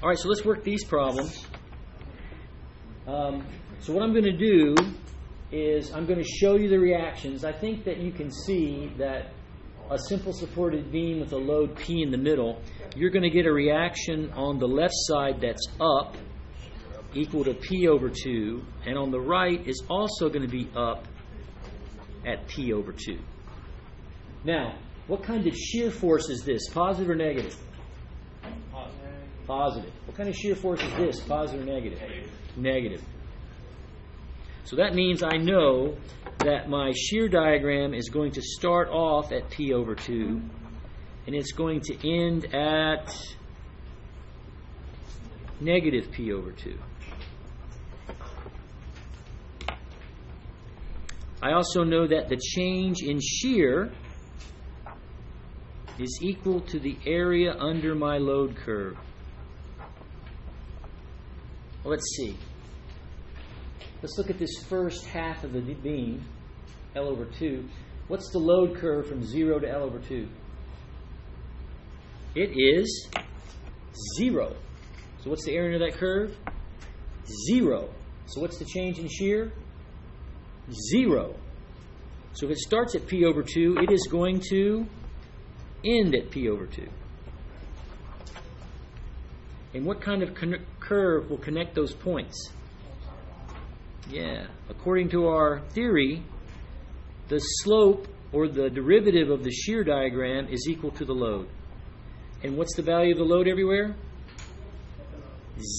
All right, so let's work these problems. So what I'm going to do is I'm going to show you the reactions. I think that you can see that a simple supported beam with a load P in the middle, you're going to get a reaction on the left side that's up equal to P over 2, and on the right is also going to be up at P over 2. Now, what kind of shear force is this? Positive or negative? Positive. What kind of shear force is this? Positive or negative? Negative. So that means I know that my shear diagram is going to start off at P over 2, and it's going to end at negative P over 2. I also know that the change in shear is equal to the area under my load curve. Well, let's see. Let's look at this first half of the beam, L over 2. What's the load curve from 0 to L over 2? It is 0. So what's the area under that curve? 0. So what's the change in shear? 0. So if it starts at P over 2, it is going to end at P over 2. And what kind of curve will connect those points? Yeah, according to our theory, the slope or the derivative of the shear diagram is equal to the load. And what's the value of the load everywhere?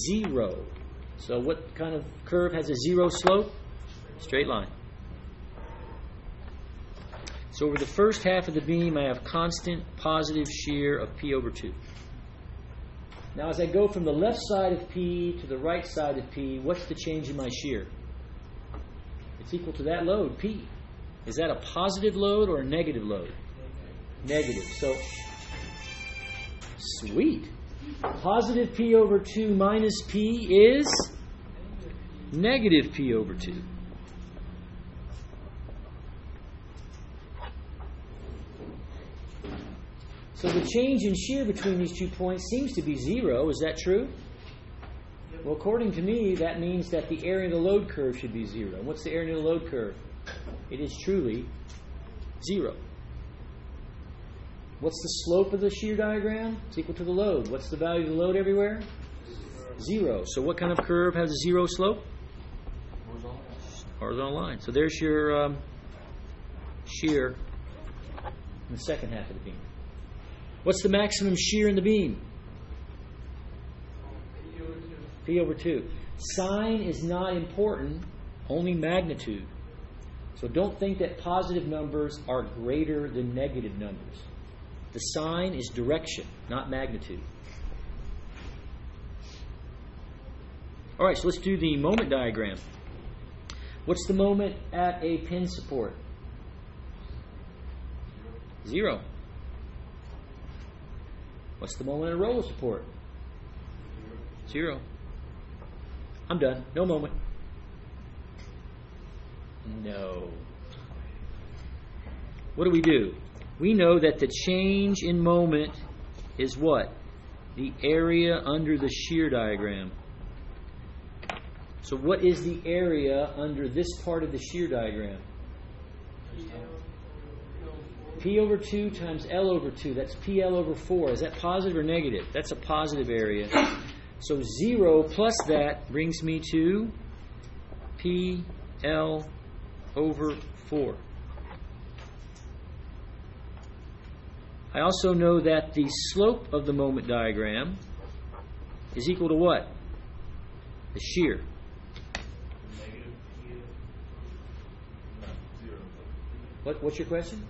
0. So what kind of curve has a 0 slope? Straight line. So over the first half of the beam, I have constant positive shear of P over 2. Now as I go from the left side of P to the right side of P, what's the change in my shear? It's equal to that load, P. Is that a positive load or a negative load? Negative. So, sweet. Positive P over 2 minus P is negative P over 2. So the change in shear between these 2 points seems to be 0. Is that true? Well, according to me, that means that the area of the load curve should be 0. What's the area of the load curve? It is truly 0. What's the slope of the shear diagram? It's equal to the load. What's the value of the load everywhere? 0. So what kind of curve has a 0 slope? Horizontal line. So there's your shear in the second half of the beam. What's the maximum shear in the beam? P over 2. Sign is not important, only magnitude. So don't think that positive numbers are greater than negative numbers. The sign is direction, not magnitude. All right, so let's do the moment diagram. What's the moment at a pin support? 0. What's the moment at a roller support? 0. I'm done. No moment. No. What do? We know that the change in moment is what? The area under the shear diagram. So what is the area under this part of the shear diagram? P over 2 times L over 2. That's PL over 4. Is that positive or negative? That's a positive area. So 0 plus that brings me to PL over 4. I also know that the slope of the moment diagram is equal to what? The shear. What's your question?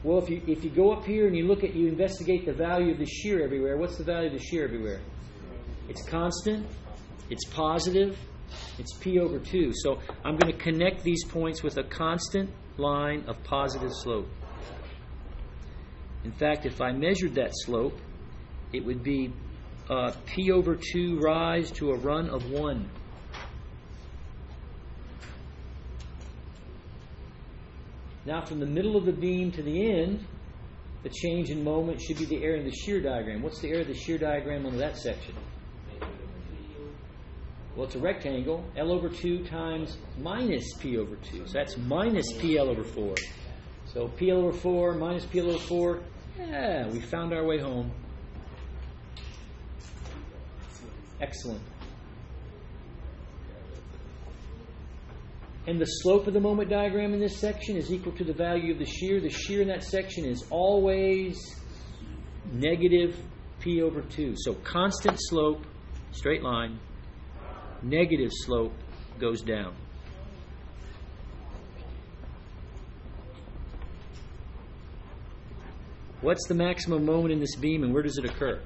Well, if you go up here and you investigate the value of the shear everywhere, what's the value of the shear everywhere? It's constant, it's positive, it's P over 2. So I'm going to connect these points with a constant line of positive slope. In fact, if I measured that slope, it would be P over 2 rise to a run of 1. Now from the middle of the beam to the end, the change in moment should be the area of the shear diagram. What's the area of the shear diagram on that section? Well, it's a rectangle. L over 2 times minus P over 2. So that's minus PL over 4. So PL over 4 minus PL over 4. Yeah, we found our way home. Excellent. And the slope of the moment diagram in this section is equal to the value of the shear. The shear in that section is always negative P over 2. So constant slope, straight line, negative slope goes down. What's the maximum moment in this beam and where does it occur?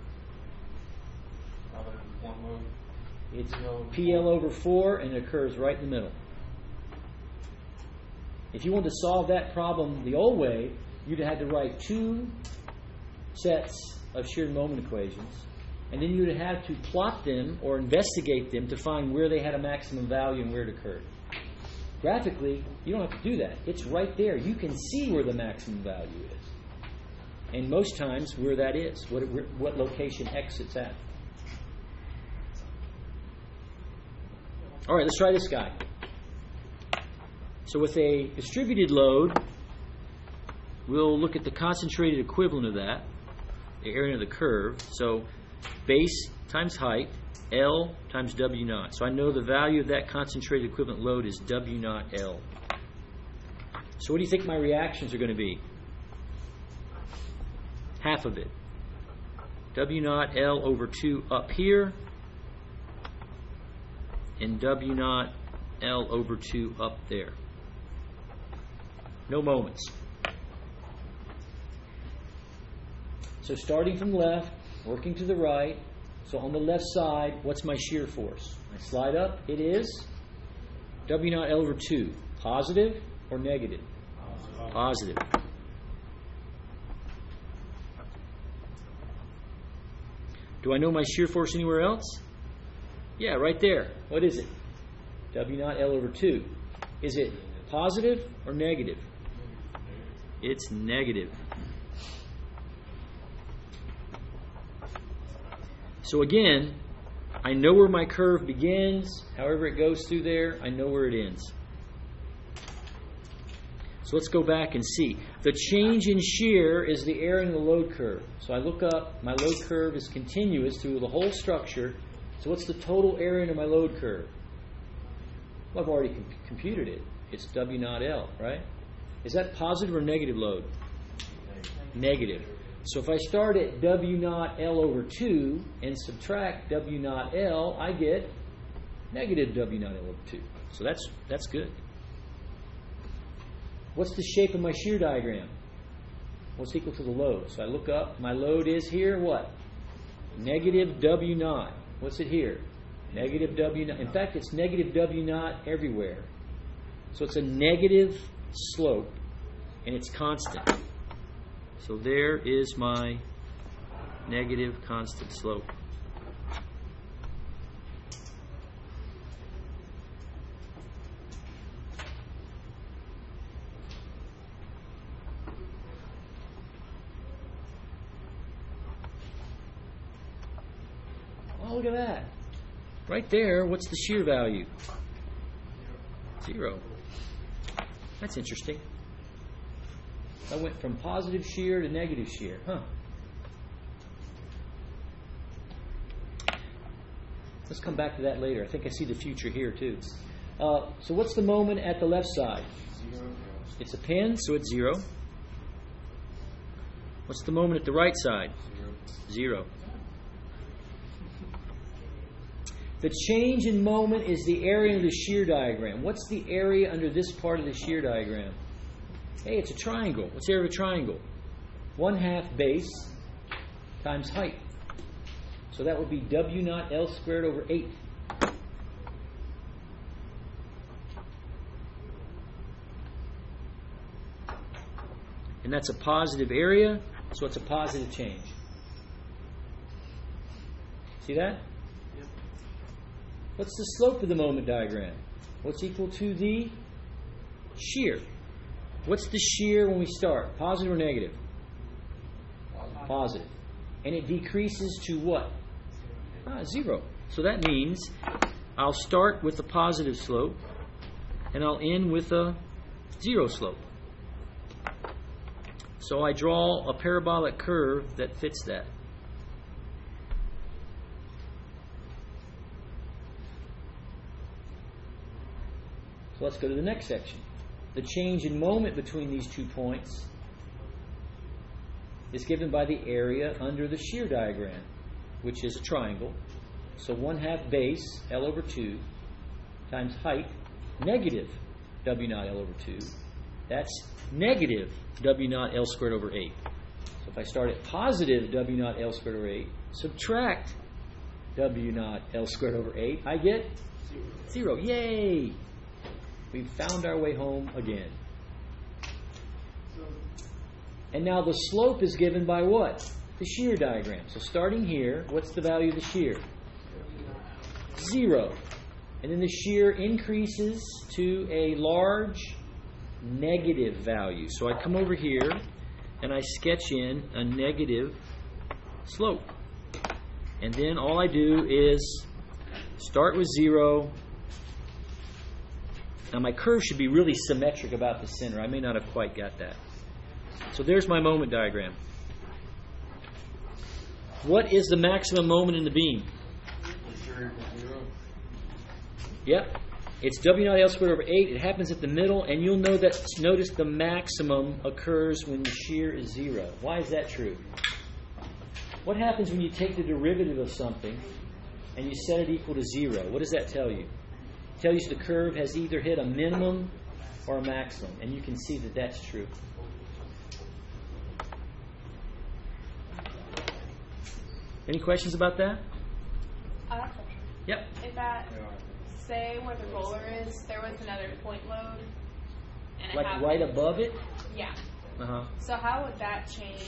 It's PL over 4 and it occurs right in the middle. If you wanted to solve that problem the old way, you'd have had to write 2 sets of shear moment equations, and then you'd have had to plot them or investigate them to find where they had a maximum value and where it occurred. Graphically, you don't have to do that. It's right there. You can see where the maximum value is. And most times where that is, what location X it's at. All right, let's try this guy. So with a distributed load, we'll look at the concentrated equivalent of that, the area of the curve. So base times height, L times W naught. So I know the value of that concentrated equivalent load is W naught L. So what do you think my reactions are going to be? Half of it. W naught L over 2 up here, and W naught L over 2 up there. No moments. So starting from left, working to the right. So on the left side, what's my shear force? I slide up, it is W naught L over 2. Positive or negative? Positive. Do I know my shear force anywhere else? Yeah, right there. What is it? W naught L over 2. Is it positive or negative? It's negative. So again, I know where my curve begins. However it goes through there, I know where it ends. So let's go back and see. The change in shear is the area in the load curve. So I look up, my load curve is continuous through the whole structure. So what's the total area under my load curve? Well, I've already computed it. It's W naught L, right? Is that positive or negative load? Negative. So if I start at W naught L over 2 and subtract W naught L, I get negative W naught L over 2. So that's good. What's the shape of my shear diagram? What's equal to the load? So I look up, my load is here, what? Negative W naught. What's it here? Negative W naught. In fact, it's negative W naught everywhere. So it's a negative slope, and it's constant. So there is my negative constant slope. Oh, look at that. Right there, what's the shear value? 0. That's interesting. I went from positive shear to negative shear. Let's come back to that later. I think I see the future here too. So what's the moment at the left side? 0. It's a pin, so it's 0. What's the moment at the right side? 0. The change in moment is the area of the shear diagram. What's the area under this part of the shear diagram? Hey, it's a triangle. What's the area of a triangle? 1/2 base times height. So that would be W naught L squared over 8. And that's a positive area, so it's a positive change. See that? What's the slope of the moment diagram? What's equal to the shear? What's the shear when we start? Positive or negative? Positive. And it decreases to what? 0. So that means I'll start with a positive slope and I'll end with a 0 slope. So I draw a parabolic curve that fits that. So let's go to the next section. The change in moment between these 2 points is given by the area under the shear diagram, which is a triangle. So 1/2 base, L over 2, times height, negative W naught L over 2. That's negative W naught L squared over 8. So if I start at positive W naught L squared over 8, subtract W naught L squared over 8, I get 0. Yay! We've found our way home again. And now the slope is given by what? The shear diagram. So starting here, what's the value of the shear? 0. And then the shear increases to a large negative value. So I come over here and I sketch in a negative slope. And then all I do is start with 0. Now my curve should be really symmetric about the center. I may not have quite got that. So there's my moment diagram. What is the maximum moment in the beam? Yep. It's W naught L squared over 8. It happens at the middle, and you'll know that. Notice the maximum occurs when the shear is 0. Why is that true? What happens when you take the derivative of something and you set it equal to 0? What does that tell you? It tells you the curve has either hit a minimum or a maximum, and you can see that that's true. Any questions about that? I have a question. Yep. If at, say, where the roller is, there was another point load, and Like right above it? Yeah. Uh-huh. So how would that change?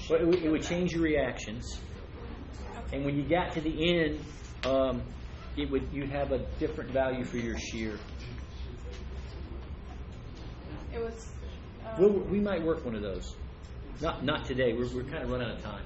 Well, it would change your reactions. Okay. And when you got to the end, you'd have a different value for your shear. It was. We might work one of those. Not today. We're kind of running out of time.